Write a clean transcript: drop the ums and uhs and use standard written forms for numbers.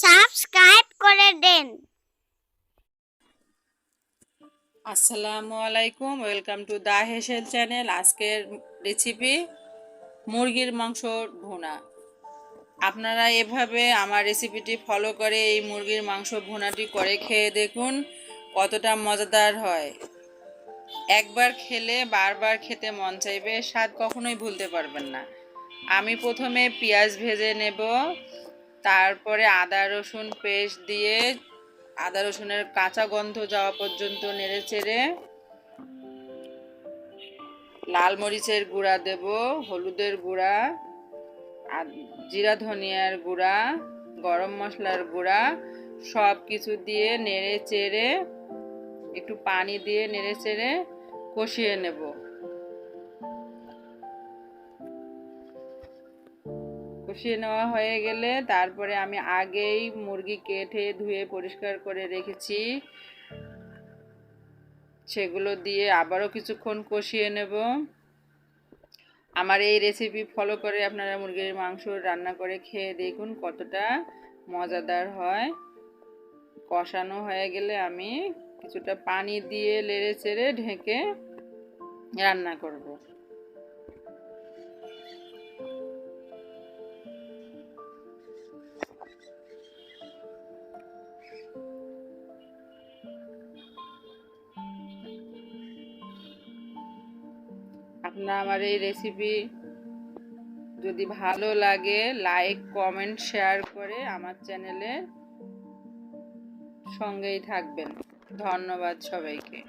Subscribe করে দেন। আসসালামু আলাইকুম, ওয়েলকাম টু দা হেসেল চ্যানেল। আজকের রেসিপি মুরগির মাংস ভুনা। আপনারা এভাবে আমার রেসিপিটি ফলো করে এই মুরগির মাংস ভুনাটি করে খেয়ে দেখুন কতটা মজাদার হয়। একবার খেলে বারবার খেতে মন চাইবে, স্বাদ কখনোই ভুলতে পারবেন না। আমি প্রথমে পেঁয়াজ ভেজে নেব, তারপরে আদা রসুন পেস্ট দিয়ে আদা রসুনের কাঁচা গন্ধ যাওয়া পর্যন্ত নেড়ে চেড়ে লাল মরিচের গুঁড়া দেব, হলুদের গুঁড়া, আর জিরা ধনিয়ার গুঁড়া, গরম মশলার গুঁড়া সব কিছু দিয়ে নেড়ে চেড়ে একটু পানি দিয়ে নেড়ে চেড়ে কষিয়ে নেব। কষিয়ে নেওয়া হয়ে গেলে তারপরে আমি আগেই মুরগি কেটে ধুয়ে পরিষ্কার করে রেখেছি, সেগুলো দিয়ে আবারও কিছুক্ষণ কষিয়ে নেব। আমার এই রেসিপি ফলো করে আপনারা মুরগির মাংস রান্না করে খেয়ে দেখুন কতটা মজাদার হয়। কষানো হয়ে গেলে আমি কিছুটা পানি দিয়ে নেড়ে চেড়ে ঢেকে রান্না করব। আপনার আমার এই রেসিপি যদি ভালো লাগে লাইক কমেন্ট শেয়ার করে আমার চ্যানেলের সঙ্গেই থাকবেন। ধন্যবাদ সবাইকে।